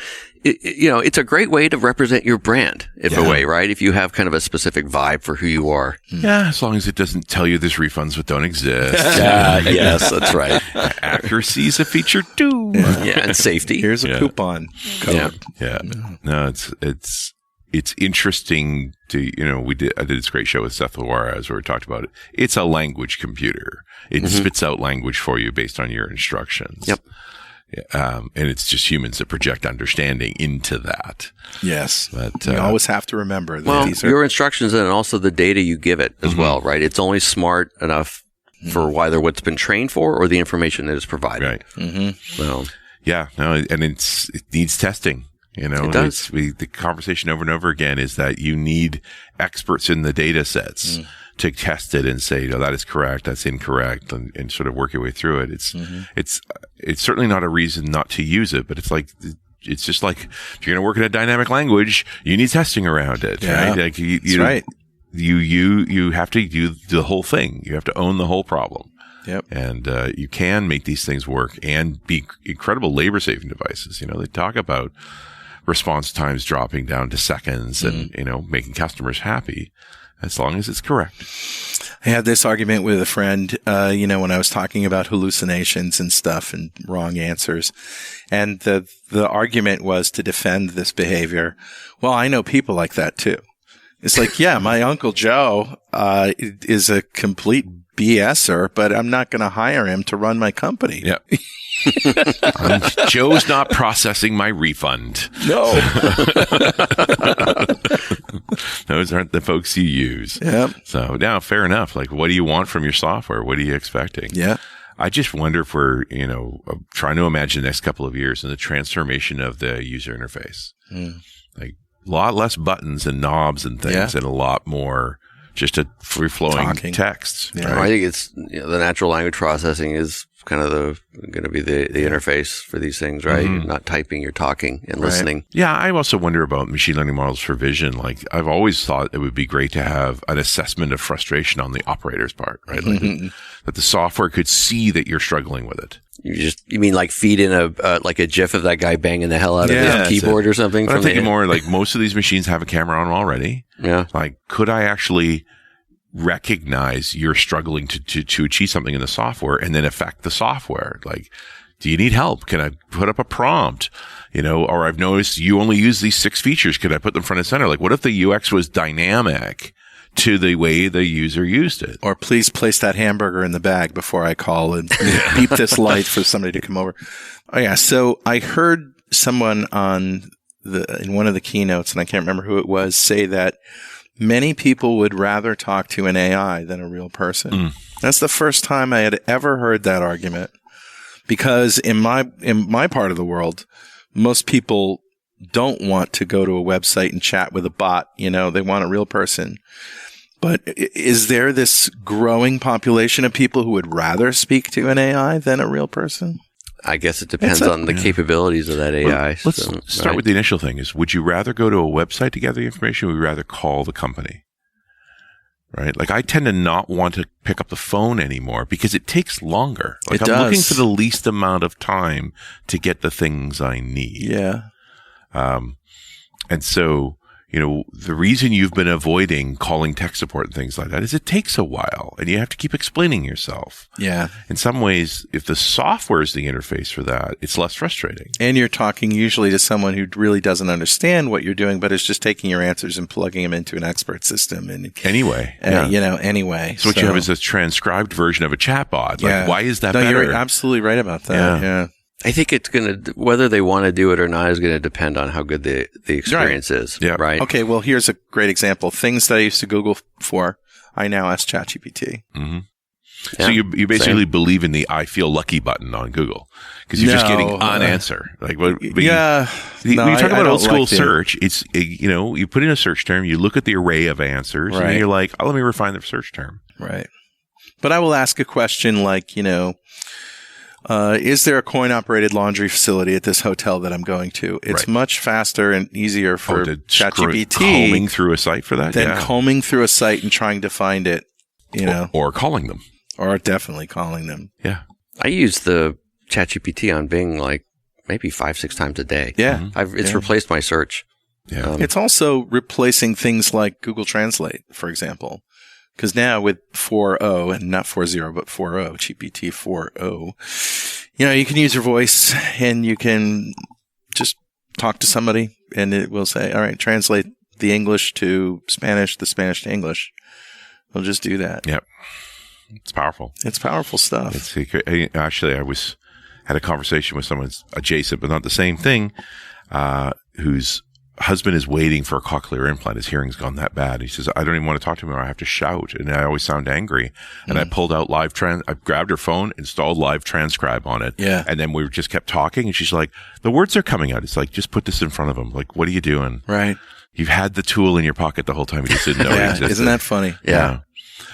it's a great way to represent your brand, a way, right? If you have kind of a specific vibe for who you are. Yeah, as long as it doesn't tell you there's refunds that don't exist. Yes, that's right. Accuracy is a feature too. Yeah, and safety. Here's a coupon code. Yeah. No, it's interesting to, I did this great show with Seth Juarez where we talked about it. It's a language computer. It spits out language for you based on your instructions. Yep. And it's just humans that project understanding into that. Yes. But you always have to remember that your instructions and also the data you give it as well, right? It's only smart enough for either what's been trained for or the information that is provided. Right. Well, and it needs testing. It does. The conversation over and over again is that you need experts in the data sets to test it and say, that is correct, that's incorrect, and sort of work your way through it. It's certainly not a reason not to use it, but it's just like if you're going to work in a dynamic language, you need testing around it, right? Like that's right. You have to do the whole thing. You have to own the whole problem. Yep. And you can make these things work and be incredible labor-saving devices. They talk about response times dropping down to seconds and, making customers happy as long as it's correct. I had this argument with a friend, when I was talking about hallucinations and stuff and wrong answers. And the argument was to defend this behavior. Well, I know people like that too. It's like, yeah, my Uncle Joe, is a complete BSer, but I'm not going to hire him to run my company. Yeah. Joe's not processing my refund. No. Those aren't the folks you use. Yep. So now, fair enough. Like, what do you want from your software? What are you expecting? Yeah. I just wonder if we're, trying to imagine the next couple of years and the transformation of the user interface. Like a lot less buttons and knobs and things and a lot more just a free-flowing text. Yeah. Right? I think it's the natural language processing is kind of going to be the interface for these things, right? You're not typing, you're talking and listening. Yeah, I also wonder about machine learning models for vision. Like, I've always thought it would be great to have an assessment of frustration on the operator's part, right? Like that the software could see that you're struggling with it. You mean like feed in a GIF of that guy banging the hell out of his keyboard or something? But I'm thinking more like most of these machines have a camera on already. Yeah. Like, could I actually recognize you're struggling to achieve something in the software and then affect the software? Like, do you need help? Can I put up a prompt? Or I've noticed you only use these 6 features. Could I put them front and center? Like, what if the UX was dynamic to the way the user used it? Or please place that hamburger in the bag before I call and beep this light for somebody to come over. Oh yeah. So I heard someone in one of the keynotes, and I can't remember who it was, say that many people would rather talk to an AI than a real person. That's the first time I had ever heard that argument, because in my part of the world, most people don't want to go to a website and chat with a bot. They want a real person. But is there this growing population of people who would rather speak to an AI than a real person? I guess it depends on the capabilities of that AI. Well, let's start with the initial thing is, would you rather go to a website to gather the information, or would you rather call the company? Right? Like, I tend to not want to pick up the phone anymore because it takes longer. Like, I'm looking for the least amount of time to get the things I need. Yeah. And so, the reason you've been avoiding calling tech support and things like that is it takes a while and you have to keep explaining yourself. Yeah. In some ways, if the software is the interface for that, it's less frustrating. And you're talking usually to someone who really doesn't understand what you're doing, but is just taking your answers and plugging them into an expert system. And anyway. Anyway. So what you have is a transcribed version of a chatbot. Like, why is that better? You're absolutely right about that. Yeah. I think it's whether they want to do it or not is going to depend on how good the experience is. Yeah. Right. Okay. Well, here's a great example. Things that I used to Google for, I now ask ChatGPT. Mm-hmm. Yeah, so you basically believe in the "I feel lucky" button on Google because you're just getting an answer. Like, when you talk about old school search, it's you put in a search term, you look at the array of answers, and then you're like, "Oh, let me refine the search term." Right. But I will ask a question like, is there a coin-operated laundry facility at this hotel that I'm going to? It's much faster and easier for ChatGPT combing through a site for that than combing through a site and trying to find it. Or calling them. Or definitely calling them. Yeah. I use the ChatGPT on Bing like maybe 5-6 times a day. Yeah. It's replaced my search. Yeah. It's also replacing things like Google Translate, for example. Because now with 4.0, and not 4.0, but 4.0, GPT 4.0, you can use your voice and you can just talk to somebody and it will say, all right, translate the English to Spanish, the Spanish to English. It'll just do that. Yep. It's powerful. It's powerful stuff. Actually, I had a conversation with someone adjacent, but not the same thing, whose husband is waiting for a cochlear implant. His hearing's gone that bad. He says, I don't even want to talk to him or I have to shout. And I always sound angry. And I pulled out I grabbed her phone, installed live transcribe on it. Yeah. And then we just kept talking. And she's like, the words are coming out. It's like, just put this in front of him. Like, what are you doing? Right. You've had the tool in your pocket the whole time. You just didn't know it existed. Isn't that funny? Yeah.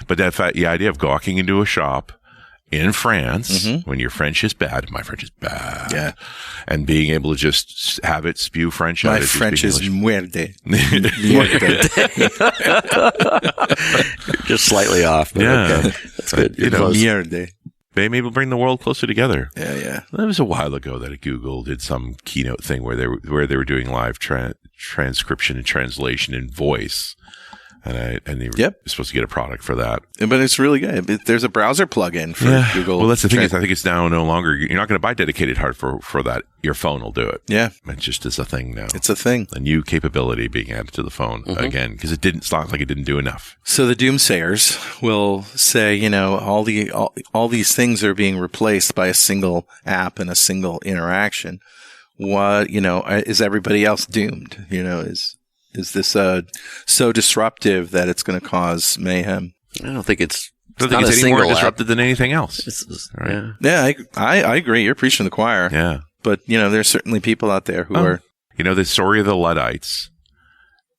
But the idea of walking into a shop in France, when your French is bad, my French is bad. Yeah. And being able to just have it spew French out. My French is muerde. Just slightly off. But Yeah. okay. That's good. You're close. Muerde. They maybe bring the world closer together. Yeah. That was a while ago that Google did some keynote thing where they were doing live transcription and translation in voice. And they were supposed to get a product for that. But it's really good. There's a browser plugin for Google. Well, that's the thing is I think it's now no longer, you're not going to buy dedicated hardware for that. Your phone will do it. Yeah. It just is a thing now. It's a thing. A new capability being added to the phone again, because it's not like it didn't do enough. So the doomsayers will say, all these things are being replaced by a single app and a single interaction. What, is everybody else doomed? Is this so disruptive that it's going to cause mayhem? I don't think it's I don't think it's any more disruptive than anything else. Right? Yeah, I agree. You're preaching the choir. Yeah. But, there's certainly people out there who are... the story of the Luddites,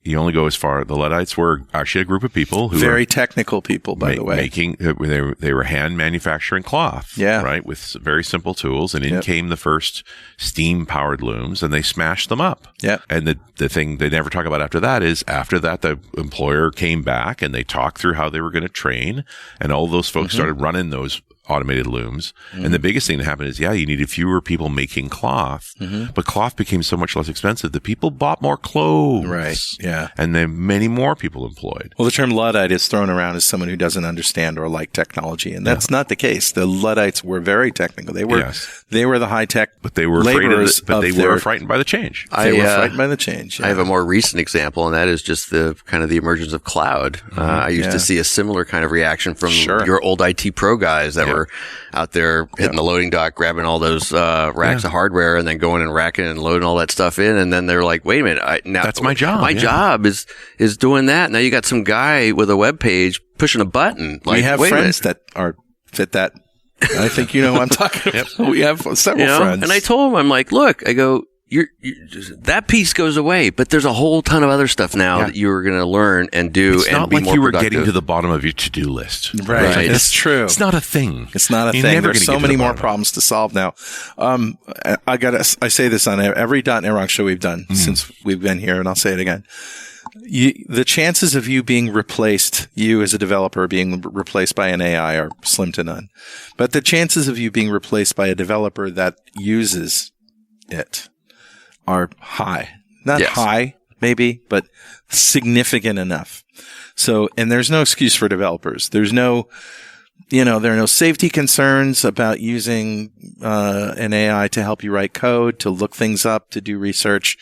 you only go as far. The Luddites were actually a group of people who very technical people, by the way. They were hand manufacturing cloth, right, with very simple tools. And in came the first steam-powered looms, and they smashed them up. Yeah. And the thing they never talk about after that is, after that, the employer came back, and they talked through how they were going to train, and all those folks started running those automated looms. And the biggest thing that happened is, you needed fewer people making cloth, but cloth became so much less expensive that people bought more clothes. Right. Yeah. And then many more people employed. Well, the term Luddite is thrown around as someone who doesn't understand or like technology. And that's not the case. The Luddites were very technical. They were the high tech, but they were laborers were frightened by the change. They were frightened by the change. Yeah. I have a more recent example, and that is just the kind of the emergence of cloud. I used to see a similar kind of reaction from your old IT pro guys that were out there hitting the loading dock, grabbing all those racks of hardware, and then going and racking and loading all that stuff in. And then they're like, "Wait a minute, now that's my job. My job is doing that." Now you got some guy with a web page pushing a button. Like, we have friends that are fit that. I think you know who I'm talking about. We have several friends. And I told him, I'm like, look, I go, that piece goes away, but there's a whole ton of other stuff now that you're going to learn and do. It's and not be like more you were productive. getting to the bottom of your to-do list. Right. It's true. It's not a thing. It's not a thing. There's so many more problems to solve now. I say this on every .NET Rock show we've done since we've been here, and I'll say it again. The chances of you being replaced, you as a developer being replaced by an AI, are slim to none. But the chances of you being replaced by a developer that uses it are high. Not high, maybe, but significant enough. So, and there's no excuse for developers. There's no, there are no safety concerns about using an AI to help you write code, to look things up, to do research.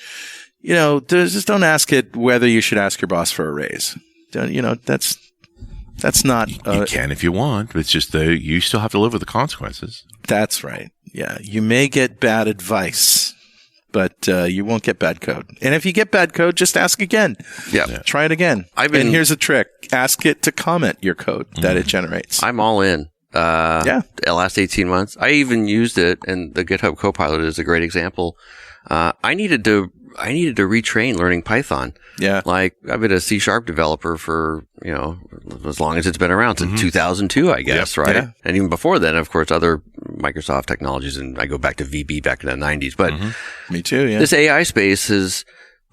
Just don't ask it whether you should ask your boss for a raise. That's not. You can if you want. It's just you still have to live with the consequences. That's right. Yeah, you may get bad advice, but you won't get bad code. And if you get bad code, just ask again. Yeah. Try it again. And here's a trick: ask it to comment your code that it generates. I'm all in. The last 18 months, I even used it, and the GitHub Copilot is a great example. I needed to retrain learning Python. Yeah. Like, I've been a C# developer for, as long as it's been around, since 2002, I guess, right? Yeah. And even before then, of course, other Microsoft technologies, and I go back to VB back in the 90s. But me too, yeah. This AI space has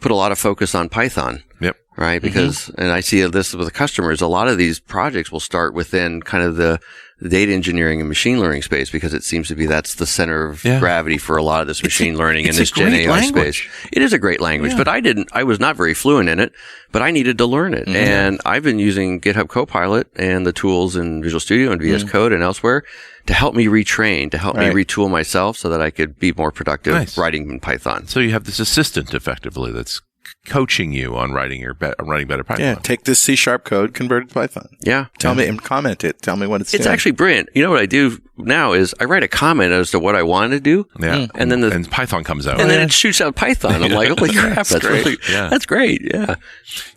put a lot of focus on Python. Yep. right? Because, and I see this with the customers, a lot of these projects will start within kind of the data engineering and machine learning space, because it seems to be that's the center of gravity for a lot of this machine learning and this Gen AI space. It is a great language, but I was not very fluent in it, but I needed to learn it. And I've been using GitHub Copilot and the tools in Visual Studio and VS Code and elsewhere to help me retrain, to help me retool myself so that I could be more productive writing in Python. So you have this assistant effectively that's coaching you on writing better Python. Yeah, take this C# code, convert it to Python. Yeah. Tell me and comment it. Tell me what it's doing. It's actually brilliant. You know what I do now is I write a comment as to what I want to do. Yeah. And then and Python comes out. And then it shoots out Python. I'm like, holy crap, that's great. Really, that's great. Yeah.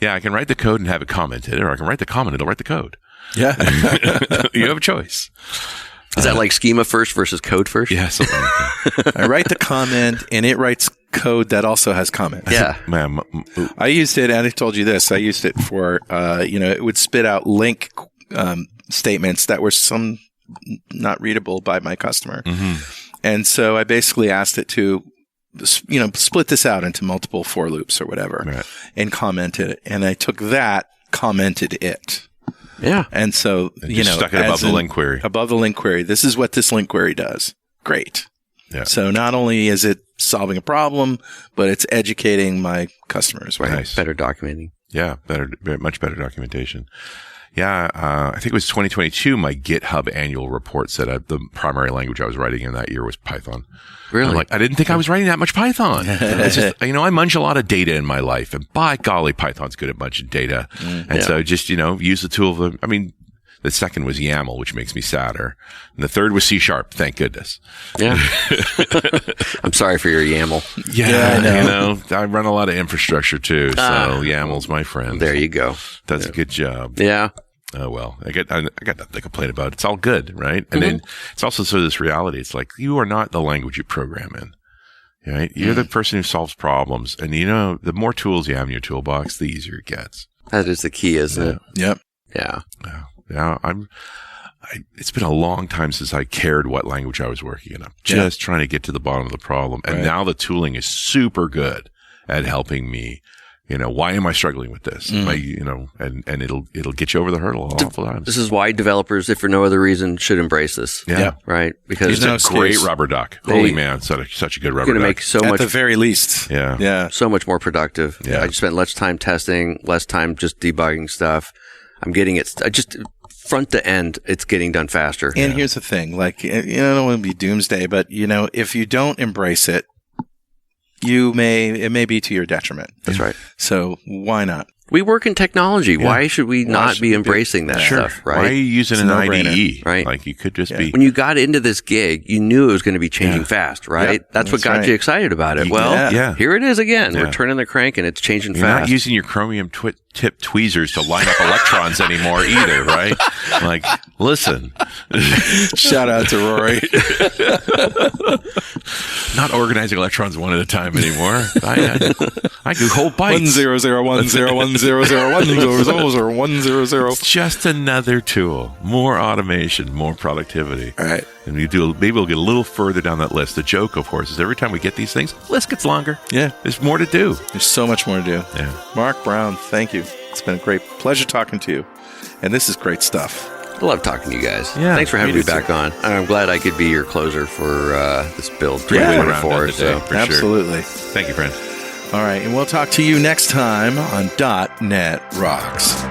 Yeah, I can write the code and have it commented, or I can write the comment, it'll write the code. Yeah. You have a choice. Is that like schema first versus code first? Yeah, something like that. I write the comment and it writes code that also has comments. Yeah. Man, I used it, and I told you this, I used it for, it would spit out link statements that were some not readable by my customer. And so I basically asked it to, split this out into multiple for loops or whatever and commented it. And I took that, commented it. Yeah. And so, stuck it above the link query. Above the link query. This is what this link query does. Great. Yeah. So not only is it solving a problem, but it's educating my customers. Right. Nice. Better documenting. Yeah, much better documentation. Yeah, I think it was 2022. My GitHub annual report said the primary language I was writing in that year was Python. Really? I'm like, I didn't think I was writing that much Python. It's just, I munch a lot of data in my life, and by golly, Python's good at munching data. And so just, use the tool of the second was YAML, which makes me sadder. And the third was C#, thank goodness. Yeah. I'm sorry for your YAML. Yeah, I know. I run a lot of infrastructure too, so YAML's my friend. There you go. Does a good job. Yeah. Oh, well, I got nothing to complain about. It's all good, right? And then it's also sort of this reality. It's like, you are not the language you program in, right? You're the person who solves problems. And the more tools you have in your toolbox, the easier it gets. That is the key, isn't it? Yep. Yeah. Yeah. It's been a long time since I cared what language I was working in. I'm just trying to get to the bottom of the problem. And now the tooling is super good at helping me. Why am I struggling with this? And it'll get you over the hurdle a lot of times. This is why developers, if for no other reason, should embrace this. Yeah. Right? Because it's a great rubber duck. Holy man, such a good rubber duck. Going to make so much. At the very least. Yeah. Yeah. So much more productive. Yeah. I just spent less time testing, less time just debugging stuff. I'm getting it. Just front to end, it's getting done faster. And here's the thing, I don't want to be doomsday, but if you don't embrace it, it may be to your detriment. That's right. So why not? We work in technology. Yeah. Why should we not be embracing that stuff, right? Why are you using an IDE? Right. Like you could just be. When you got into this gig, you knew it was going to be changing fast, right? Yep. That's what got you excited about it. Here it is again. We're turning the crank and it's changing fast. You're not using your chromium tip tweezers to line up electrons anymore either, right? Like, listen. Shout out to Rory. Not organizing electrons one at a time anymore. I do whole bytes. 1001010101000. It's just another tool. More automation, more productivity. All right. And maybe we'll get a little further down that list. The joke, of course, is every time we get these things, the list gets longer. Yeah. There's more to do. There's so much more to do. Yeah. Mark Brown, thank you. It's been a great pleasure talking to you. And this is great stuff. I love talking to you guys. Yeah, thanks for having me back on. I'm glad I could be your closer for this build 2024. Absolutely. Thank you, friend. All right. And we'll talk to you next time on .NET Rocks.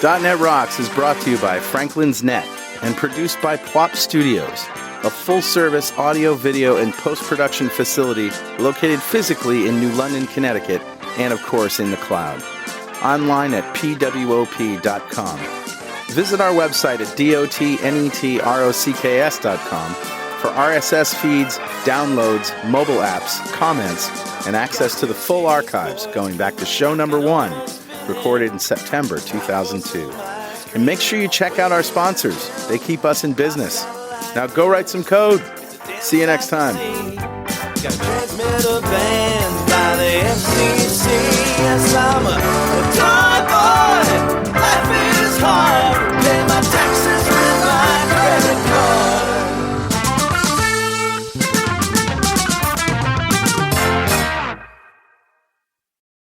.NET Rocks is brought to you by Franklin's Net and produced by Plop Studios, a full-service audio, video, and post-production facility located physically in New London, Connecticut, and of course in the cloud. Online at pwop.com. Visit our website at dotnetrocks.com for RSS feeds, downloads, mobile apps, comments, and access to the full archives going back to show number 1, recorded in September 2002. And make sure you check out our sponsors. They keep us in business. Now go write some code. See you next time. guys. Transmitter band.